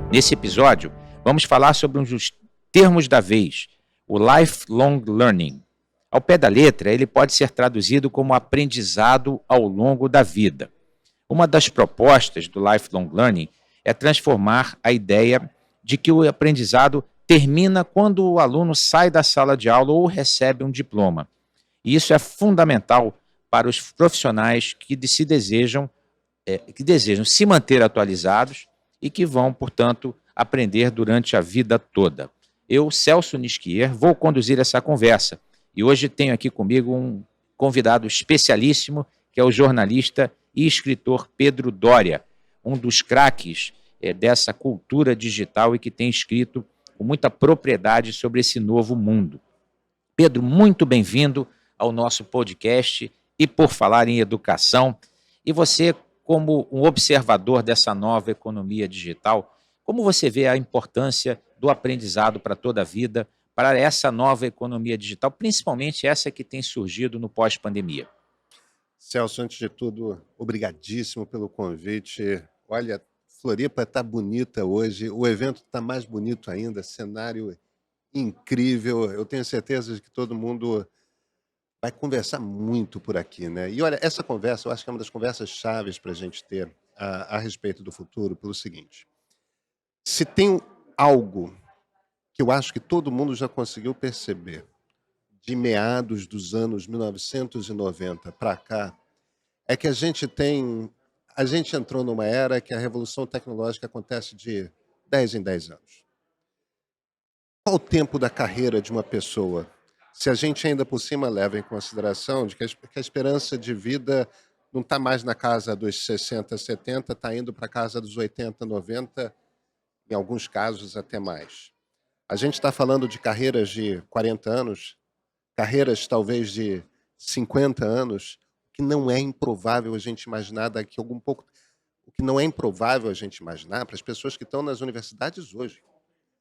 Nesse episódio, vamos falar sobre um dos termos da vez, o lifelong learning. Ao pé da letra, ele pode ser traduzido como aprendizado ao longo da vida. Uma das propostas do lifelong learning é transformar a ideia de que o aprendizado termina quando o aluno sai da sala de aula ou recebe um diploma. E isso é fundamental para os profissionais que desejam se manter atualizados e que vão, portanto, aprender durante a vida toda. Eu, Celso Nisquier, vou conduzir essa conversa e hoje tenho aqui comigo um convidado especialíssimo, que é o jornalista e escritor Pedro Doria, um dos craques dessa cultura digital e que tem escrito com muita propriedade sobre esse novo mundo. Pedro, muito bem-vindo ao nosso podcast e por falar em educação. E você, como um observador dessa nova economia digital, como você vê a importância do aprendizado para toda a vida, para essa nova economia digital, principalmente essa que tem surgido no pós-pandemia? Celso, antes de tudo, obrigadíssimo pelo convite. Olha, Floripa está bonita hoje, o evento está mais bonito ainda, cenário incrível. Eu tenho certeza de que todo mundo vai conversar muito por aqui, né? E olha, essa conversa, eu acho que é uma das conversas chaves para a gente ter a respeito do futuro, pelo seguinte: se tem algo que eu acho que todo mundo já conseguiu perceber de meados dos anos 1990 para cá, é que a gente entrou numa era que a revolução tecnológica acontece de 10 em 10 anos. Qual o tempo da carreira de uma pessoa? Se a gente ainda por cima leva em consideração de que a esperança de vida não está mais na casa dos 60, 70, está indo para a casa dos 80, 90, em alguns casos até mais. A gente está falando de carreiras de 40 anos, carreiras talvez de 50 anos, que não é improvável a gente imaginar daqui a algum pouco. O que não é improvável a gente imaginar para as pessoas que estão nas universidades hoje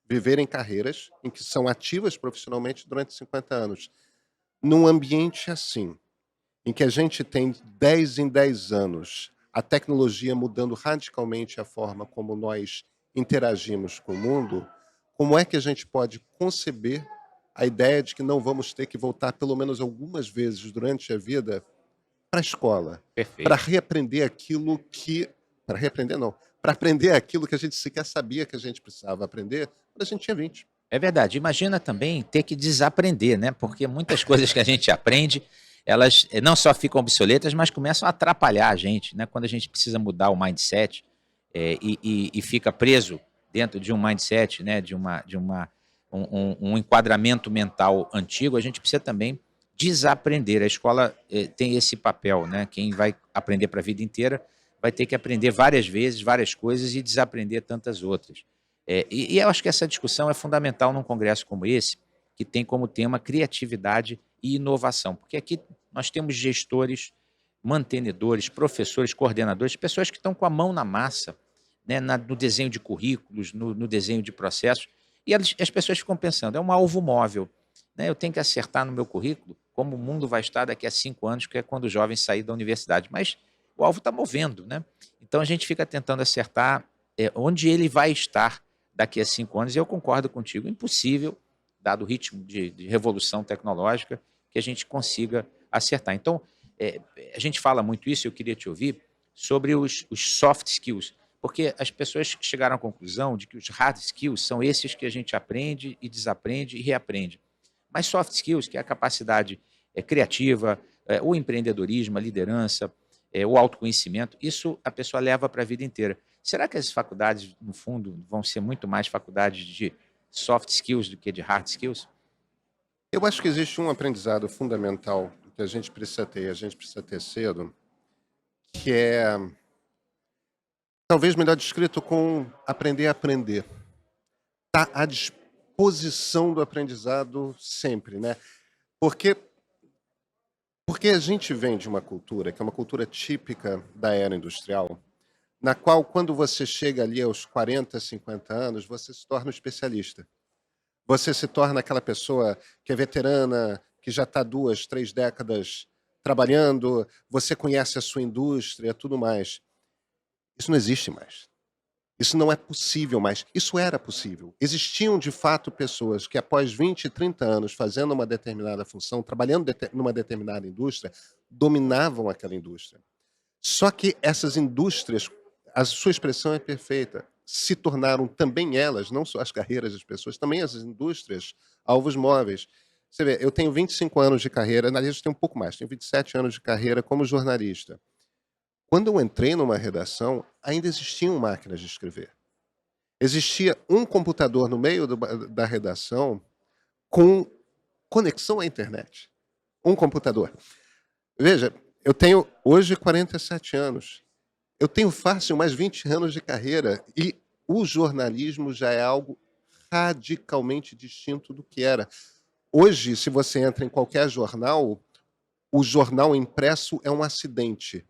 viverem carreiras em que são ativas profissionalmente durante 50 anos. Num ambiente assim, em que a gente tem 10 em 10 anos a tecnologia mudando radicalmente a forma como nós interagimos com o mundo, como é que a gente pode conceber a ideia de que não vamos ter que voltar pelo menos algumas vezes durante a vida para a escola, para Perfeito. reaprender aquilo que... Para reaprender, não. Para aprender aquilo que a gente sequer sabia que a gente precisava aprender quando a gente tinha 20. É verdade. Imagina também ter que desaprender, né? Porque muitas coisas que a gente aprende, elas não só ficam obsoletas, mas começam a atrapalhar a gente, né? Quando a gente precisa mudar o mindset e fica preso dentro de um mindset, né? Um enquadramento mental antigo, a gente precisa também desaprender. A escola tem esse papel, né? Quem vai aprender para a vida inteira vai ter que aprender várias vezes, várias coisas e desaprender tantas outras. E eu acho que essa discussão é fundamental num congresso como esse, que tem como tema criatividade e inovação, porque aqui nós temos gestores, mantenedores, professores, coordenadores, pessoas que estão com a mão na massa, né, no desenho de currículos, no desenho de processos, e as pessoas ficam pensando, é um alvo móvel, né, eu tenho que acertar no meu currículo como o mundo vai estar daqui a 5 anos, que é quando o jovem sair da universidade, mas o alvo está movendo, né? Então a gente fica tentando acertar onde ele vai estar daqui a 5 anos, e eu concordo contigo, impossível, dado o ritmo de revolução tecnológica, que a gente consiga acertar. Então, é, a gente fala muito isso, eu queria te ouvir, sobre os soft skills, porque as pessoas chegaram à conclusão de que os hard skills são esses que a gente aprende e desaprende e reaprende. Mas soft skills, que é a capacidade criativa, o empreendedorismo, a liderança, o autoconhecimento, isso a pessoa leva para a vida inteira. Será que as faculdades, no fundo, vão ser muito mais faculdades de soft skills do que de hard skills? Eu acho que existe um aprendizado fundamental que a gente precisa ter, e a gente precisa ter cedo, que é talvez melhor descrito com aprender a aprender. Está à disposição do aprendizado sempre, né? Porque, porque a gente vem de uma cultura, que é uma cultura típica da era industrial, na qual, quando você chega ali aos 40, 50 anos, você se torna um especialista. Você se torna aquela pessoa que é veterana, que já está 2, 3 décadas trabalhando, você conhece a sua indústria, tudo mais. Isso não existe mais. Isso não é possível mais. Isso era possível. Existiam, de fato, pessoas que, após 20, 30 anos fazendo uma determinada função, trabalhando numa determinada indústria, dominavam aquela indústria. Só que essas indústrias, a sua expressão é perfeita, se tornaram também elas, não só as carreiras das pessoas, também as indústrias, alvos móveis. Você vê, eu tenho 25 anos de carreira, na verdade eu tenho um pouco mais, tenho 27 anos de carreira como jornalista. Quando eu entrei numa redação, ainda existiam máquinas de escrever. Existia um computador no meio da redação com conexão à internet. Um computador. Veja, eu tenho hoje 47 anos. Eu tenho fácil mais 20 anos de carreira e o jornalismo já é algo radicalmente distinto do que era. Hoje, se você entra em qualquer jornal, o jornal impresso é um acidente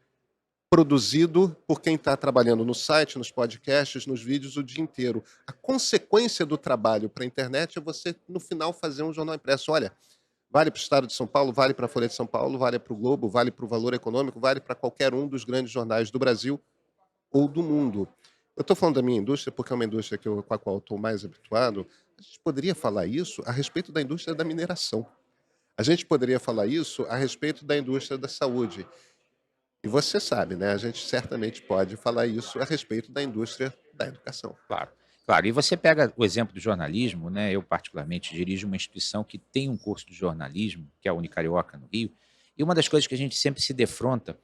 produzido por quem está trabalhando no site, nos podcasts, nos vídeos o dia inteiro. A consequência do trabalho para a internet é você, no final, fazer um jornal impresso. Olha, vale para o Estado de São Paulo, vale para a Folha de São Paulo, vale para o Globo, vale para o Valor Econômico, vale para qualquer um dos grandes jornais do Brasil ou do mundo. Eu estou falando da minha indústria porque é uma indústria com a qual estou mais habituado. A gente poderia falar isso a respeito da indústria da mineração. A gente poderia falar isso a respeito da indústria da saúde. E você sabe, né? A gente certamente pode falar isso a respeito da indústria da educação. Claro, claro. E você pega o exemplo do jornalismo, né? Eu, particularmente, dirijo uma instituição que tem um curso de jornalismo, que é a Unicarioca, no Rio, e uma das coisas que a gente sempre se defronta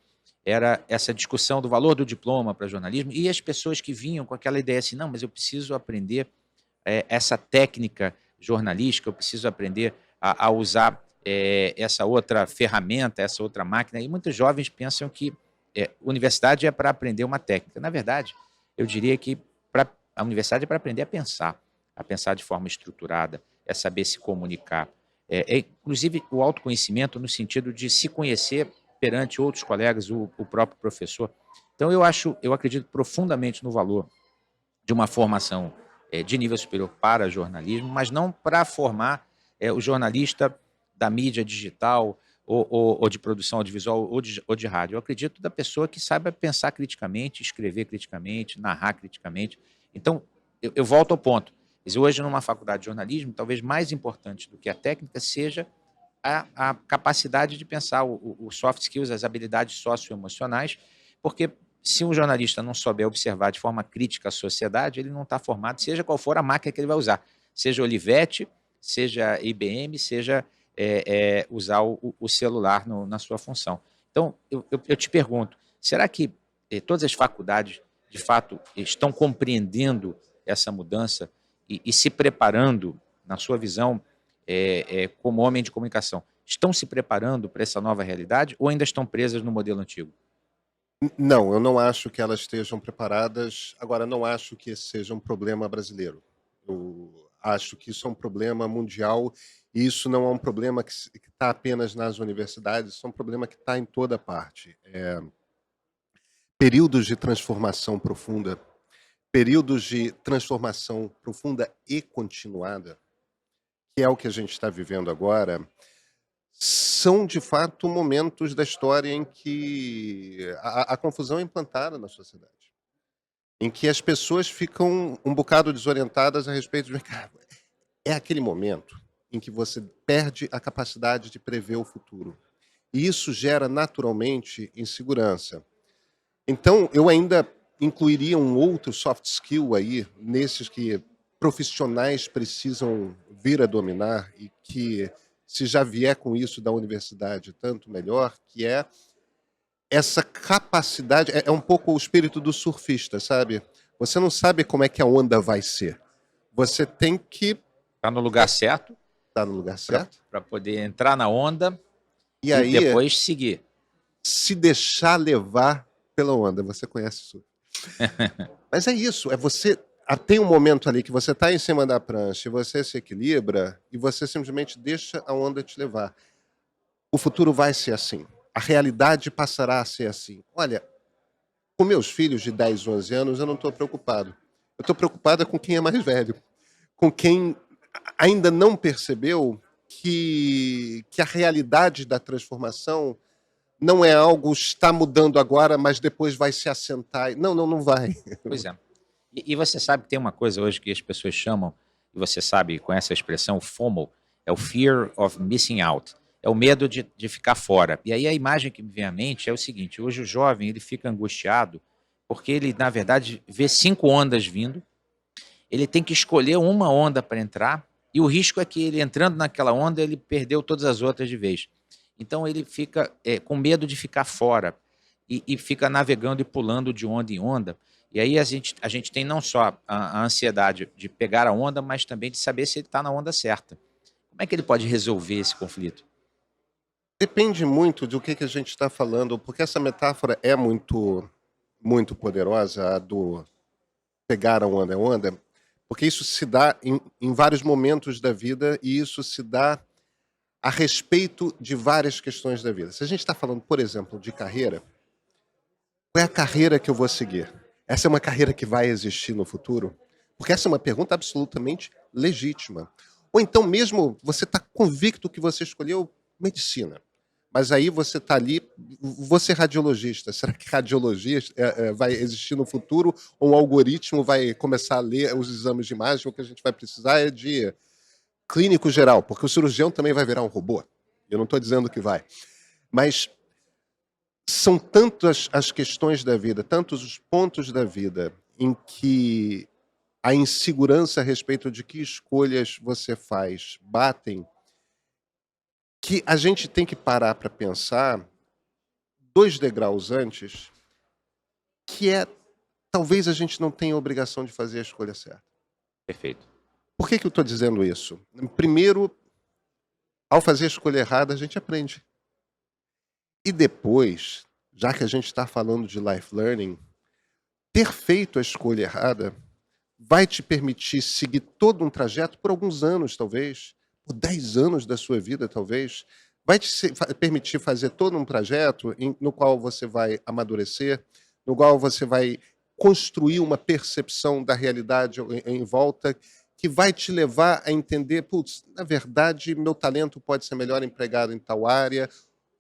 era essa discussão do valor do diploma para jornalismo e as pessoas que vinham com aquela ideia assim, não, mas eu preciso aprender essa técnica jornalística, eu preciso aprender a usar essa outra ferramenta, essa outra máquina. E muitos jovens pensam que universidade é para aprender uma técnica. Na verdade, eu diria que a universidade é para aprender a pensar de forma estruturada, é saber se comunicar. Inclusive, o autoconhecimento no sentido de se conhecer perante outros colegas, o próprio professor. Então, eu acredito profundamente no valor de uma formação de nível superior para jornalismo, mas não para formar o jornalista da mídia digital ou de produção audiovisual ou de rádio. Eu acredito da pessoa que saiba pensar criticamente, escrever criticamente, narrar criticamente. Então, eu volto ao ponto. Hoje, numa faculdade de jornalismo, talvez mais importante do que a técnica seja a capacidade de pensar, o soft skills, as habilidades socioemocionais, porque se um jornalista não souber observar de forma crítica a sociedade, ele não está formado, seja qual for a máquina que ele vai usar, seja Olivetti, seja IBM, seja usar o celular na sua função. Então, eu te pergunto, será que todas as faculdades, de fato, estão compreendendo essa mudança e se preparando, na sua visão, como homem de comunicação, estão se preparando para essa nova realidade ou ainda estão presas no modelo antigo? Não, eu não acho que elas estejam preparadas. Agora, não acho que esse seja um problema brasileiro. Eu acho que isso é um problema mundial e isso não é um problema que está apenas nas universidades, isso é um problema que está em toda parte. Períodos de transformação profunda, períodos de transformação profunda e continuada, que é o que a gente está vivendo agora, são de fato momentos da história em que a confusão é implantada na sociedade, em que as pessoas ficam um bocado desorientadas a respeito de mercado. É aquele momento em que você perde a capacidade de prever o futuro. E isso gera naturalmente insegurança. Então, eu ainda incluiria um outro soft skill aí, nesses que profissionais precisam vir a dominar e que, se já vier com isso da universidade, tanto melhor, que é essa capacidade, é um pouco o espírito do surfista, sabe? Você não sabe como é que a onda vai ser. Você tem que Está no lugar certo estar no lugar certo para poder entrar na onda e e aí depois seguir. se deixar levar pela onda. Você conhece isso. Mas é isso, é você. Tem um momento ali que você está em cima da prancha e você se equilibra e você simplesmente deixa a onda te levar. O futuro vai ser assim. A realidade passará a ser assim. Olha, com meus filhos de 10, 11 anos, eu não estou preocupado. Eu estou preocupada com quem é mais velho, com quem ainda não percebeu que a realidade da transformação não é algo está mudando agora, mas depois vai se assentar. Não vai. Pois é. E você sabe que tem uma coisa hoje que as pessoas chamam, e você sabe, com essa expressão, FOMO, é o Fear of Missing Out. É o medo de ficar fora. E aí a imagem que me vem à mente é o seguinte: hoje o jovem ele fica angustiado porque ele, na verdade, vê 5 ondas vindo, ele tem que escolher uma onda para entrar, e o risco é que ele entrando naquela onda, ele perdeu todas as outras de vez. Então ele fica com medo de ficar fora e fica navegando e pulando de onda em onda. E aí a gente tem não só a ansiedade de pegar a onda, mas também de saber se ele está na onda certa. Como é que ele pode resolver esse conflito? Depende muito do que a gente está falando, porque essa metáfora é muito, muito poderosa, a do pegar a onda, porque isso se dá em vários momentos da vida e isso se dá a respeito de várias questões da vida. Se a gente está falando, por exemplo, de carreira, qual é a carreira que eu vou seguir? Essa é uma carreira que vai existir no futuro? Porque essa é uma pergunta absolutamente legítima. Ou então mesmo você está convicto que você escolheu medicina, mas aí você está ali, você é radiologista. Será que radiologia vai existir no futuro ou um algoritmo vai começar a ler os exames de imagem? O que a gente vai precisar é de clínico geral, porque o cirurgião também vai virar um robô. Eu não estou dizendo que vai. Mas são tantas as questões da vida, tantos os pontos da vida em que a insegurança a respeito de que escolhas você faz batem, que a gente tem que parar para pensar 2 degraus antes, que é talvez a gente não tenha a obrigação de fazer a escolha certa. Perfeito. Por que eu estou dizendo isso? Primeiro, ao fazer a escolha errada, a gente aprende. E depois, já que a gente está falando de life learning, ter feito a escolha errada vai te permitir seguir todo um trajeto por alguns anos, talvez, por 10 anos da sua vida, talvez. Vai te permitir fazer todo um trajeto no qual você vai amadurecer, no qual você vai construir uma percepção da realidade em volta, que vai te levar a entender, putz, na verdade, meu talento pode ser melhor empregado em tal área,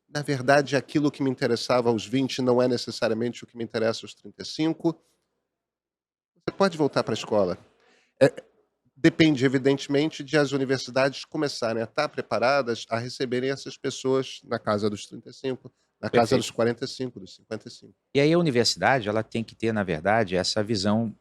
na verdade, aquilo que me interessava aos 20 não é necessariamente o que me interessa aos 35. Você pode voltar para a escola. É, depende, evidentemente, de as universidades começarem a estar preparadas a receberem essas pessoas na casa dos 35, na casa dos Perfeito. 45, dos 55. E aí a universidade ela tem que ter, na verdade, essa visão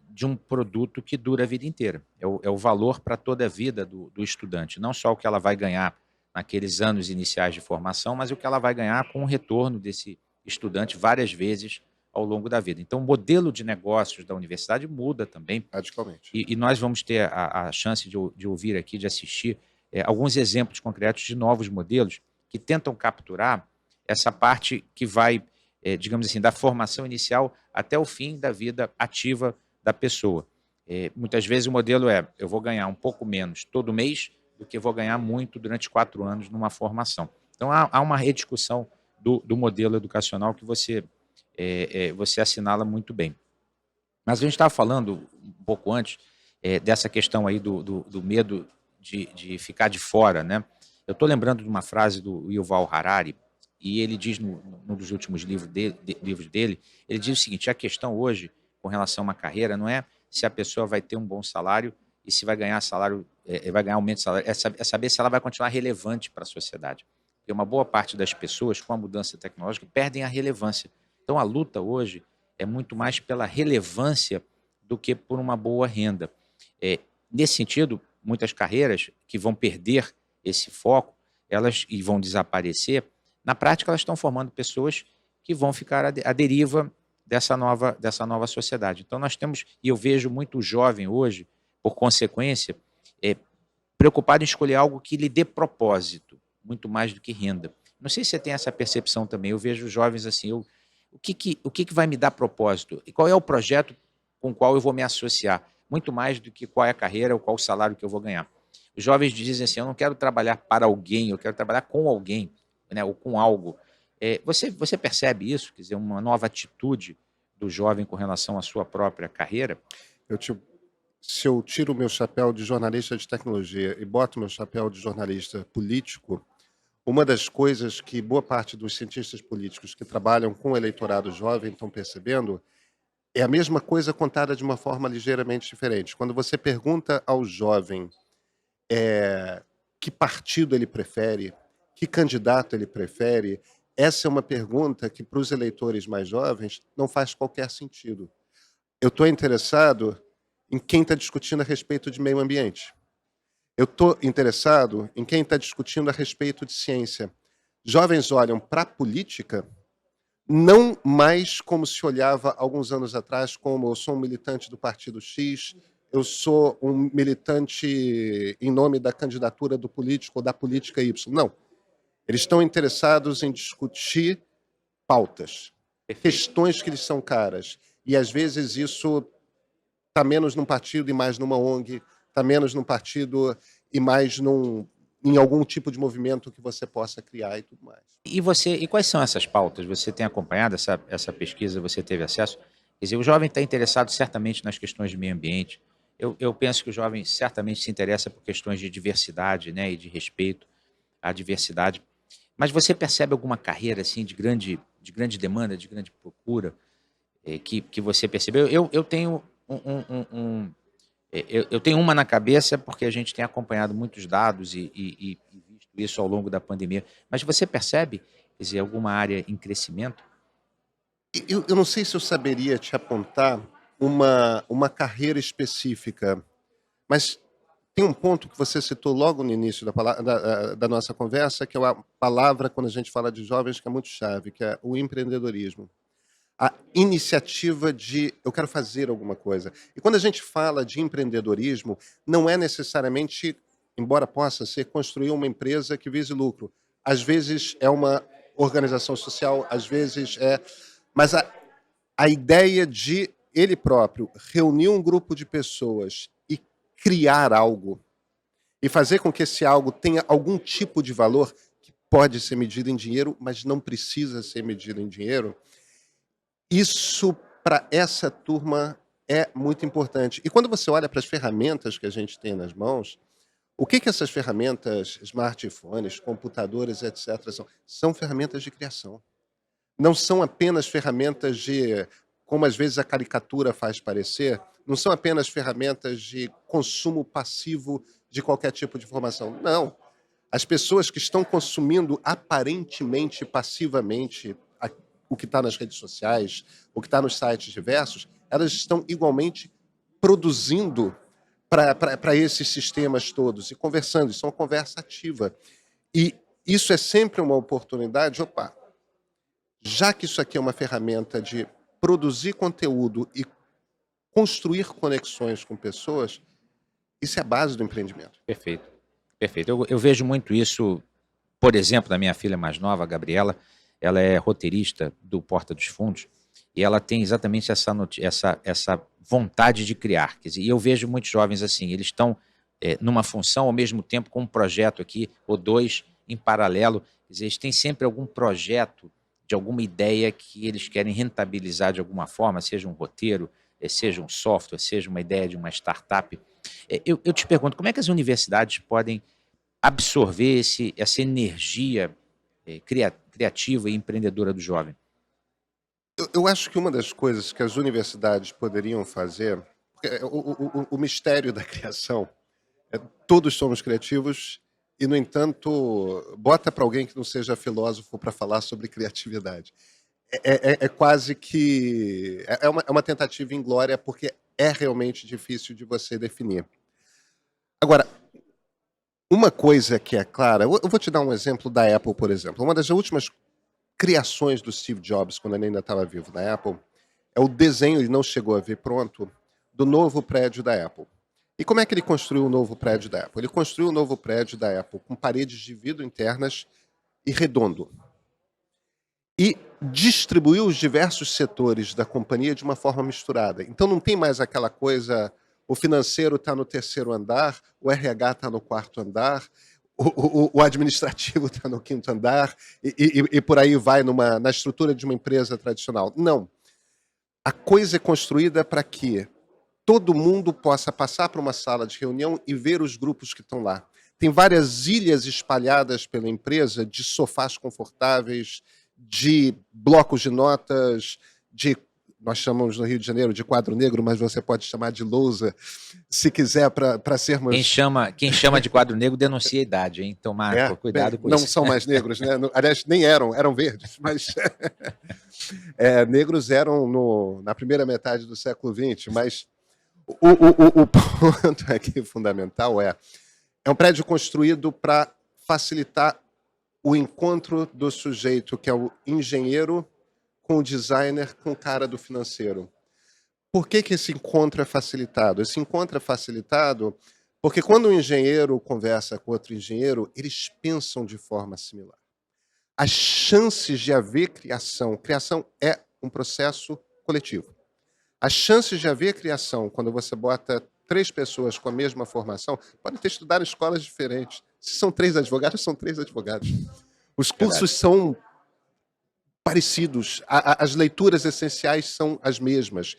de um produto que dura a vida inteira. É o valor para toda a vida do estudante, não só o que ela vai ganhar naqueles anos iniciais de formação, mas o que ela vai ganhar com o retorno desse estudante várias vezes ao longo da vida. Então, o modelo de negócios da universidade muda também, Radicalmente. e nós vamos ter a chance de ouvir aqui, de assistir alguns exemplos concretos de novos modelos que tentam capturar essa parte que vai, digamos assim, da formação inicial até o fim da vida ativa da pessoa. Muitas vezes o modelo é: eu vou ganhar um pouco menos todo mês do que vou ganhar muito durante 4 anos numa formação. Então, há uma rediscussão do modelo educacional que você assinala muito bem. Mas a gente estava falando um pouco antes dessa questão aí do medo de ficar de fora, né? Eu estou lembrando de uma frase do Yuval Harari, e ele diz num dos últimos livros dele, ele diz o seguinte: a questão hoje, com relação a uma carreira, não é se a pessoa vai ter um bom salário e se vai ganhar salário, vai ganhar aumento de salário, é saber se ela vai continuar relevante para a sociedade. Porque uma boa parte das pessoas, com a mudança tecnológica, perdem a relevância. Então, a luta hoje é muito mais pela relevância do que por uma boa renda. Nesse sentido, muitas carreiras que vão perder esse foco, elas e vão desaparecer, na prática elas estão formando pessoas que vão ficar à deriva dessa nova sociedade. Então nós temos, e eu vejo muito jovem hoje, por consequência, preocupado em escolher algo que lhe dê propósito, muito mais do que renda. Não sei se você tem essa percepção também. Eu vejo jovens assim, o que vai me dar propósito? E qual é o projeto com o qual eu vou me associar? Muito mais do que qual é a carreira ou qual o salário que eu vou ganhar. Os jovens dizem assim: eu não quero trabalhar para alguém, eu quero trabalhar com alguém, né, ou com algo. Você percebe isso? Quer dizer, uma nova atitude do jovem com relação à sua própria carreira? Eu te- Se eu tiro o meu chapéu de jornalista de tecnologia e boto meu chapéu de jornalista político, uma das coisas que boa parte dos cientistas políticos que trabalham com o eleitorado jovem estão percebendo É a mesma coisa contada de uma forma ligeiramente diferente. Quando você pergunta ao jovem que partido ele prefere, que candidato ele prefere, essa é uma pergunta que para os eleitores mais jovens não faz qualquer sentido. Eu estou interessado em quem está discutindo a respeito de meio ambiente. Eu estou interessado em quem está discutindo a respeito de ciência. Jovens olham para a política não mais como se olhava alguns anos atrás, como eu sou um militante do partido X, eu sou um militante em nome da candidatura do político ou da política Y. Não. Eles estão interessados em discutir pautas, Perfeito. questões que lhes são caras. E às vezes isso está menos num partido e mais numa ONG, está menos num partido e mais em algum tipo de movimento que você possa criar e tudo mais. E quais são essas pautas? Você tem acompanhado essa pesquisa, você teve acesso? Quer dizer, o jovem está interessado certamente nas questões de meio ambiente. Eu penso que o jovem certamente se interessa por questões de diversidade, né, e de respeito à diversidade. Mas você percebe alguma carreira assim de grande demanda, de grande procura, que você percebeu? Eu tenho eu tenho uma na cabeça porque a gente tem acompanhado muitos dados e visto isso ao longo da pandemia. Mas você percebe, quer dizer, alguma área em crescimento? Eu não sei se eu saberia te apontar uma carreira específica, mas tem um ponto que você citou logo no início da nossa conversa, que é uma palavra, quando a gente fala de jovens, que é muito chave, que é o empreendedorismo. A iniciativa de eu quero fazer alguma coisa. E quando a gente fala de empreendedorismo, não é necessariamente, embora possa ser, construir uma empresa que vise lucro. Às vezes é uma organização social, às vezes é. Mas a ideia de ele próprio reunir um grupo de pessoas e criar algo e fazer com que esse algo tenha algum tipo de valor que pode ser medido em dinheiro, mas não precisa ser medido em dinheiro, isso para essa turma é muito importante. E quando você olha para as ferramentas que a gente tem nas mãos, o que essas ferramentas, smartphones, computadores, etc., são? São ferramentas de criação. Não são apenas ferramentas de, como às vezes a caricatura faz parecer, não são apenas ferramentas de consumo passivo de qualquer tipo de informação. Não. As pessoas que estão consumindo aparentemente passivamente o que está nas redes sociais, o que está nos sites diversos, elas estão igualmente produzindo para esses sistemas todos e conversando. Isso é uma conversa ativa. E isso é sempre uma oportunidade. Opa, já que isso aqui é uma ferramenta de produzir conteúdo e construir conexões com pessoas, isso é a base do empreendimento. Perfeito, perfeito. Eu vejo muito isso, por exemplo, na minha filha mais nova, a Gabriela. Ela é roteirista do Porta dos Fundos e ela tem exatamente essa vontade de criar. Quer dizer, e eu vejo muitos jovens assim, eles estão numa função ao mesmo tempo com um projeto aqui, ou dois em paralelo. Quer dizer, eles têm sempre algum projeto de alguma ideia que eles querem rentabilizar de alguma forma, seja um roteiro, seja um software, seja uma ideia de uma startup. Eu te pergunto, como é que as universidades podem absorver essa energia criativa e empreendedora do jovem? Eu acho que uma das coisas que as universidades poderiam fazer, porque o mistério da criação é todos somos criativos e, no entanto, bota para alguém que não seja filósofo para falar sobre criatividade. É quase que. É uma tentativa inglória, porque é realmente difícil de você definir. Agora, uma coisa que é clara, eu vou te dar um exemplo da Apple, por exemplo. Uma das últimas criações do Steve Jobs, quando ele ainda estava vivo na Apple, é o desenho, ele não chegou a ver pronto, do novo prédio da Apple. E como é que ele construiu o novo prédio da Apple? Ele construiu o novo prédio da Apple com paredes de vidro internas e redondo. E distribuiu os diversos setores da companhia de uma forma misturada. Então não tem mais aquela coisa, o financeiro está no terceiro andar, o RH está no quarto andar, o administrativo está no quinto andar, e por aí vai na estrutura de uma empresa tradicional. Não. A coisa é construída para que todo mundo possa passar para uma sala de reunião e ver os grupos que estão lá. Tem várias ilhas espalhadas pela empresa de sofás confortáveis, de blocos de notas, de nós chamamos no Rio de Janeiro de quadro negro, mas você pode chamar de lousa, se quiser, para Quem sermos. chama de quadro negro denuncia a idade, hein? Então, Marco, cuidado Bem, com não isso. são mais negros, né? Aliás, nem eram verdes, mas negros eram na primeira metade do século XX, mas o ponto aqui fundamental é um prédio construído para facilitar o encontro do sujeito, que é o engenheiro, com o designer, com o cara do financeiro. Por que esse encontro é facilitado? Esse encontro é facilitado porque quando um engenheiro conversa com outro engenheiro, eles pensam de forma similar. As chances de haver criação é um processo coletivo. As chances de haver criação, quando você bota 3 pessoas com a mesma formação, podem ter estudado em escolas diferentes. Se são 3 advogados, são 3 advogados. Os cursos Verdade. são parecidos, as leituras essenciais são as mesmas.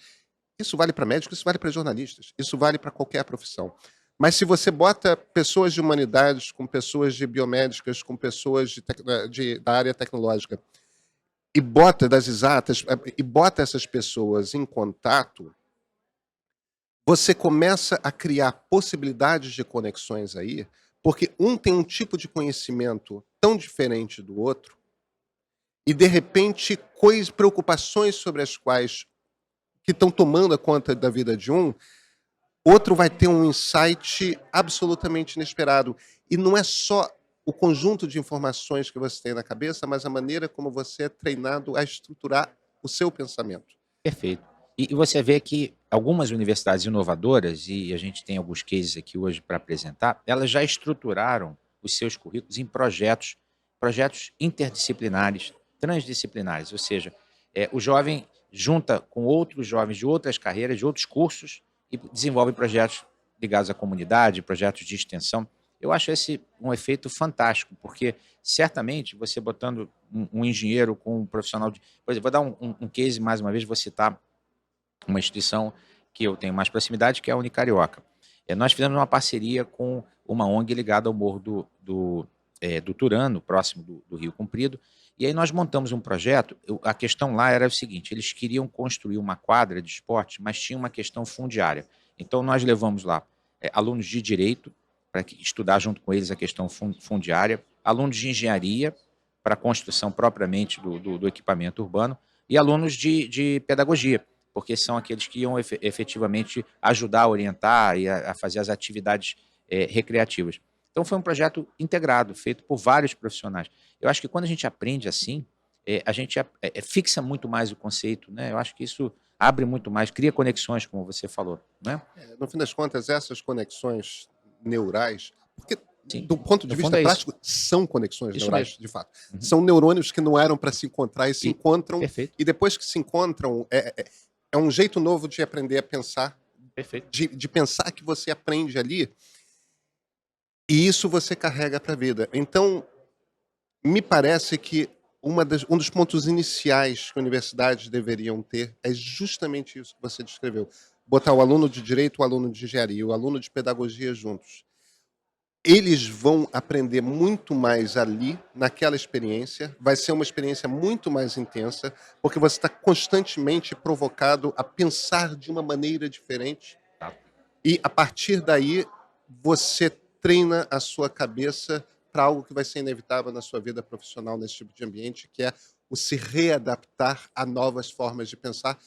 Isso vale para médicos, isso vale para jornalistas, isso vale para qualquer profissão. Mas se você bota pessoas de humanidades com pessoas de biomédicas, com pessoas da área tecnológica, e bota das exatas, e bota essas pessoas em contato, você começa a criar possibilidades de conexões aí, porque um tem um tipo de conhecimento tão diferente do outro, e de repente preocupações sobre as quais que estão tomando a conta da vida de um, outro vai ter um insight absolutamente inesperado. E não é só o conjunto de informações que você tem na cabeça, mas a maneira como você é treinado a estruturar o seu pensamento. Perfeito. E você vê que algumas universidades inovadoras, e a gente tem alguns cases aqui hoje para apresentar, elas já estruturaram os seus currículos em projetos interdisciplinares, transdisciplinares, ou seja, o jovem junta com outros jovens de outras carreiras, de outros cursos, e desenvolve projetos ligados à comunidade, projetos de extensão. Eu acho esse um efeito fantástico, porque certamente você botando um engenheiro com um profissional de. Por exemplo, vou dar um case mais uma vez, vou citar uma instituição que eu tenho mais proximidade, que é a Unicarioca. Nós fizemos uma parceria com uma ONG ligada ao Morro do Turano, próximo do Rio Comprido, e aí nós montamos um projeto. A questão lá era o seguinte: eles queriam construir uma quadra de esporte, mas tinha uma questão fundiária. Então nós levamos lá alunos de direito, para estudar junto com eles a questão fundiária, alunos de engenharia, para a construção propriamente do equipamento urbano, e alunos de pedagogia, porque são aqueles que iam efetivamente ajudar a orientar e a fazer as atividades recreativas. Então foi um projeto integrado, feito por vários profissionais. Eu acho que quando a gente aprende assim, a gente fixa muito mais o conceito, né? Eu acho que isso abre muito mais, cria conexões, como você falou, né? No fim das contas, essas conexões neurais, porque Sim. do ponto de No vista fundo é prático, são conexões Isso neurais, mesmo. de fato. Uhum. São neurônios que não eram para se encontrar e se encontram, Perfeito, e depois que se encontram, é um jeito novo de aprender a pensar, perfeito. de pensar que você aprende ali, e isso você carrega para a vida. Então, me parece que um dos pontos iniciais que universidades deveriam ter é justamente isso que você descreveu. Botar o aluno de direito, o aluno de engenharia, o aluno de pedagogia juntos. Eles vão aprender muito mais ali, naquela experiência. Vai ser uma experiência muito mais intensa, porque você está constantemente provocado a pensar de uma maneira diferente. Tá. E, a partir daí, você treina a sua cabeça para algo que vai ser inevitável na sua vida profissional nesse tipo de ambiente, que é o se readaptar a novas formas de pensar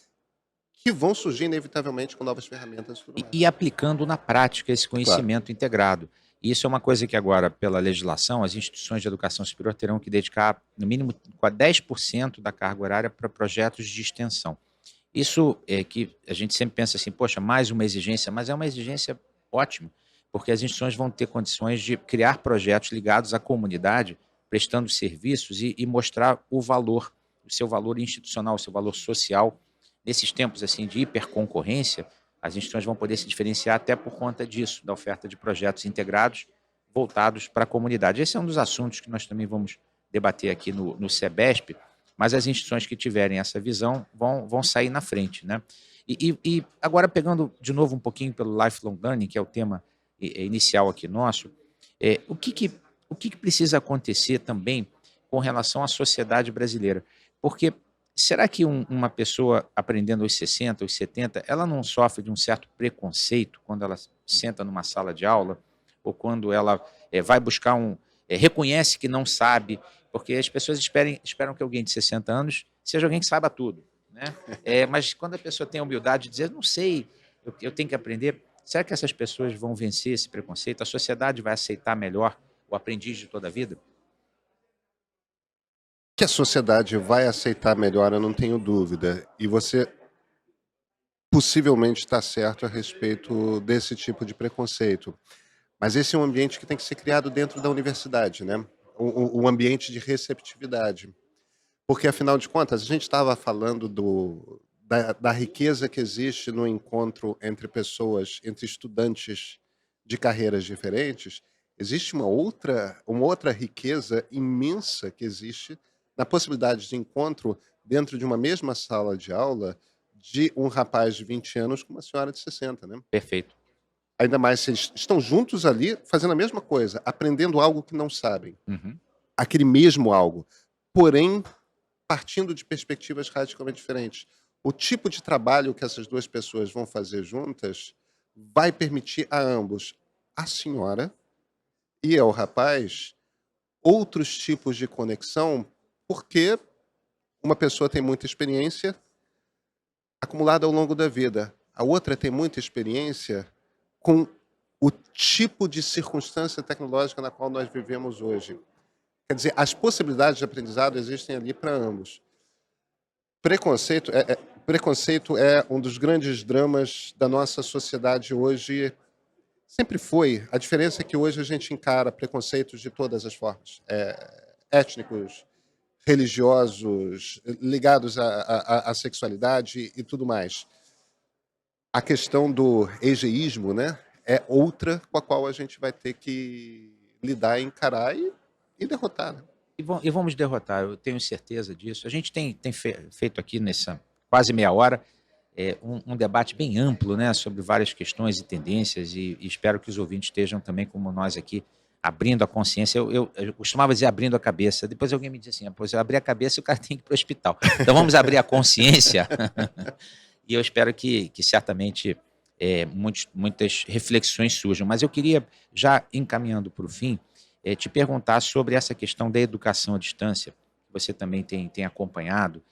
que vão surgir inevitavelmente com novas ferramentas e tudo mais. E aplicando na prática esse Claro. conhecimento integrado. E isso é uma coisa que agora, pela legislação, as instituições de educação superior terão que dedicar, no mínimo, 10% da carga horária para projetos de extensão. Isso é que a gente sempre pensa assim, poxa, mais uma exigência, mas é uma exigência ótima, porque as instituições vão ter condições de criar projetos ligados à comunidade, prestando serviços e mostrar o valor, o seu valor institucional, o seu valor social. Nesses tempos assim de hiperconcorrência, as instituições vão poder se diferenciar até por conta disso, da oferta de projetos integrados voltados para a comunidade. Esse é um dos assuntos que nós também vamos debater aqui no SEBESP, mas as instituições que tiverem essa visão vão sair na frente, né? E agora, pegando de novo um pouquinho pelo lifelong learning, que é o tema inicial aqui nosso, o que precisa acontecer também com relação à sociedade brasileira? Porque Será que uma pessoa aprendendo aos 60, aos 70, ela não sofre de um certo preconceito quando ela senta numa sala de aula ou quando ela vai buscar reconhece que não sabe, porque as pessoas esperam que alguém de 60 anos seja alguém que saiba tudo, né? Mas quando a pessoa tem a humildade de dizer, não sei, eu tenho que aprender, será que essas pessoas vão vencer esse preconceito? A sociedade vai aceitar melhor o aprendiz de toda a vida? Que a sociedade vai aceitar melhor, eu não tenho dúvida. E você possivelmente está certo a respeito desse tipo de preconceito. Mas esse é um ambiente que tem que ser criado dentro da universidade, né? Um ambiente de receptividade. Porque, afinal de contas, a gente estava falando da riqueza que existe no encontro entre pessoas, entre estudantes de carreiras diferentes. Existe uma outra riqueza imensa que existe na possibilidade de encontro dentro de uma mesma sala de aula de um rapaz de 20 anos com uma senhora de 60, né? Perfeito. Ainda mais se eles estão juntos ali fazendo a mesma coisa, aprendendo algo que não sabem, Uhum. aquele mesmo algo, porém partindo de perspectivas radicalmente diferentes. O tipo de trabalho que essas duas pessoas vão fazer juntas vai permitir a ambos, a senhora e ao rapaz, outros tipos de conexão, porque uma pessoa tem muita experiência acumulada ao longo da vida, a outra tem muita experiência com o tipo de circunstância tecnológica na qual nós vivemos hoje. Quer dizer, as possibilidades de aprendizado existem ali para ambos. Preconceito é um dos grandes dramas da nossa sociedade hoje. Sempre foi. A diferença é que hoje a gente encara preconceitos de todas as formas. Étnicos, religiosos, ligados à sexualidade e tudo mais. A questão do egeísmo, né, é outra com a qual a gente vai ter que lidar, encarar e derrotar, né? E vamos derrotar, eu tenho certeza disso. A gente tem feito aqui nessa quase meia hora um debate bem amplo, né, sobre várias questões e tendências, e espero que os ouvintes estejam também, como nós aqui, abrindo a consciência. Eu costumava dizer abrindo a cabeça, depois alguém me disse assim, pois eu abri a cabeça e o cara tem que ir para o hospital. Então vamos abrir a consciência, e eu espero que certamente muitas reflexões surjam. Mas eu queria, já encaminhando para o fim, te perguntar sobre essa questão da educação à distância, que você também tem acompanhado.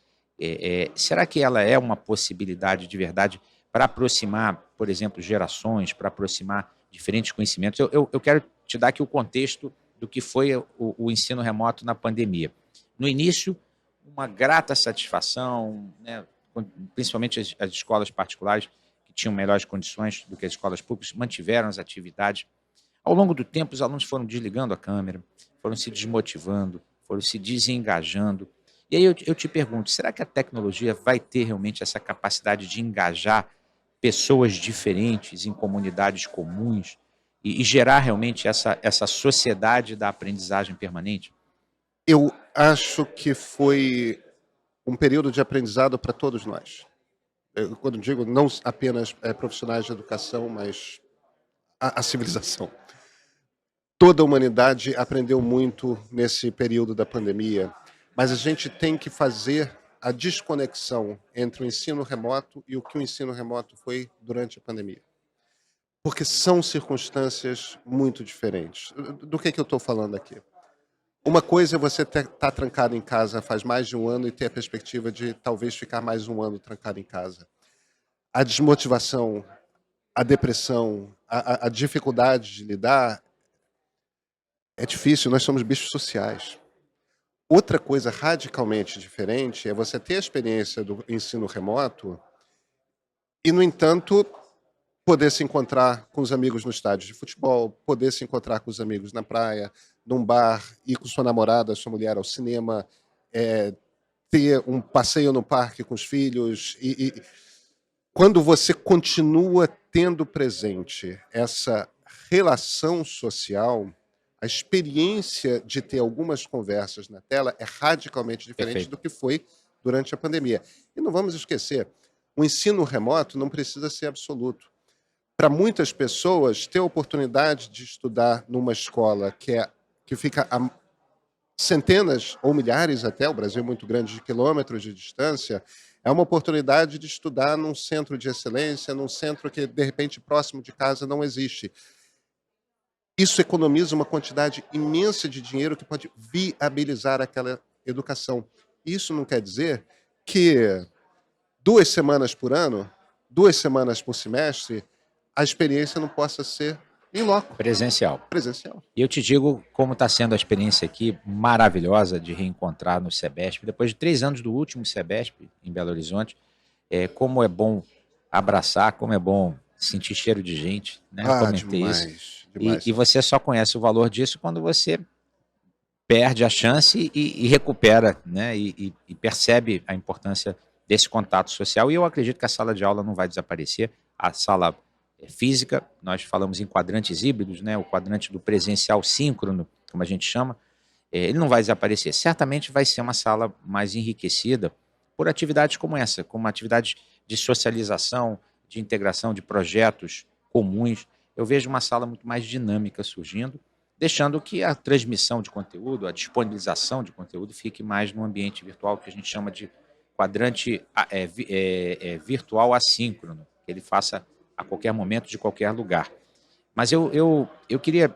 Será que ela é uma possibilidade de verdade para aproximar, por exemplo, gerações, para aproximar diferentes conhecimentos? Eu quero te dar aqui o contexto do que foi o ensino remoto na pandemia. No início, uma grata satisfação, né, principalmente as escolas particulares, que tinham melhores condições do que as escolas públicas, mantiveram as atividades. Ao longo do tempo, os alunos foram desligando a câmera, foram se desmotivando, foram se desengajando. E aí eu te pergunto, será que a tecnologia vai ter realmente essa capacidade de engajar pessoas diferentes em comunidades comuns e gerar realmente essa sociedade da aprendizagem permanente? Eu acho que foi um período de aprendizado para todos nós. Quando digo não apenas profissionais de educação, mas a civilização. Toda a humanidade aprendeu muito nesse período da pandemia, mas a gente tem que fazer a desconexão entre o ensino remoto e o que o ensino remoto foi durante a pandemia. Porque são circunstâncias muito diferentes. Do que eu estou falando aqui? Uma coisa é você estar trancado em casa faz mais de um ano e ter a perspectiva de talvez ficar mais um ano trancado em casa. A desmotivação, a depressão, a dificuldade de lidar é difícil, nós somos bichos sociais. Outra coisa radicalmente diferente é você ter a experiência do ensino remoto e, no entanto, poder se encontrar com os amigos no estádio de futebol, poder se encontrar com os amigos na praia, num bar, ir com sua namorada, sua mulher ao cinema, ter um passeio no parque com os filhos. Quando você continua tendo presente essa relação social, a experiência de ter algumas conversas na tela é radicalmente diferente Perfeito. do que foi durante a pandemia. E não vamos esquecer, o ensino remoto não precisa ser absoluto. Para muitas pessoas, ter a oportunidade de estudar numa escola que fica a centenas ou milhares até, o Brasil é muito grande, de quilômetros de distância, é uma oportunidade de estudar num centro de excelência, num centro que, de repente, próximo de casa não existe. Isso economiza uma quantidade imensa de dinheiro que pode viabilizar aquela educação. Isso não quer dizer que 2 semanas por ano, 2 semanas por semestre, a experiência não possa ser em loco, Presencial. presencial. E eu te digo como está sendo a experiência aqui maravilhosa de reencontrar no SEBESP, depois de 3 anos do último SEBESP em Belo Horizonte, como é bom abraçar, como é bom sentir cheiro de gente, né? Eu comentei isso. Demais, demais. E você só conhece o valor disso quando você perde a chance e recupera, né? E percebe a importância desse contato social. E eu acredito que a sala de aula não vai desaparecer. A sala física, nós falamos em quadrantes híbridos, né? O quadrante do presencial síncrono, como a gente chama, ele não vai desaparecer. Certamente vai ser uma sala mais enriquecida por atividades como essa, como atividades de socialização, de integração, de projetos comuns. Eu vejo uma sala muito mais dinâmica surgindo, deixando que a transmissão de conteúdo, a disponibilização de conteúdo fique mais no ambiente virtual, que a gente chama de quadrante virtual assíncrono, que ele faça a qualquer momento, de qualquer lugar. Mas eu queria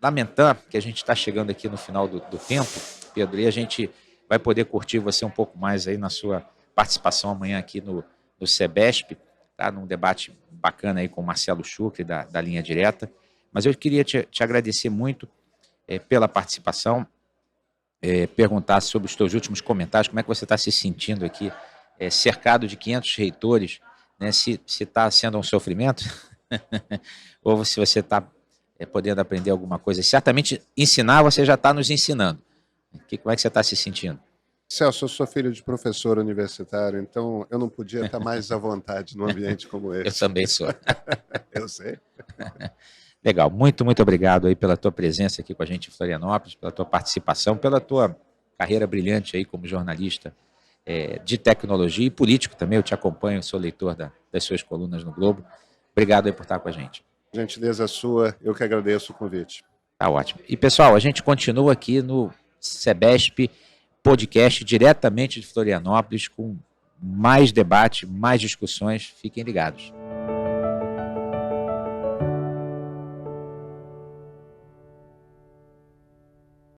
lamentar que a gente está chegando aqui no final do tempo, Pedro, e a gente vai poder curtir você um pouco mais aí na sua participação amanhã aqui no SEBESP, tá? Num debate bacana aí com o Marcelo Chucre, da Linha Direta. Mas eu queria te agradecer muito pela participação, perguntar sobre os teus últimos comentários, como é que você está se sentindo aqui, cercado de 500 reitores, né? Se está sendo um sofrimento, ou se você está podendo aprender alguma coisa. Certamente ensinar, você já está nos ensinando. Como é que você está se sentindo? Celso, eu sou filho de professor universitário, então eu não podia estar mais à vontade num ambiente como esse. Eu também sou. Eu sei. Legal, muito obrigado aí pela tua presença aqui com a gente em Florianópolis, pela tua participação, pela tua carreira brilhante aí como jornalista de tecnologia e político também. Eu te acompanho, sou leitor das suas colunas no Globo. Obrigado aí por estar com a gente. Gentileza sua, eu que agradeço o convite. Tá ótimo. E pessoal, a gente continua aqui no SEBESP Podcast, diretamente de Florianópolis, com mais debate, mais discussões. Fiquem ligados.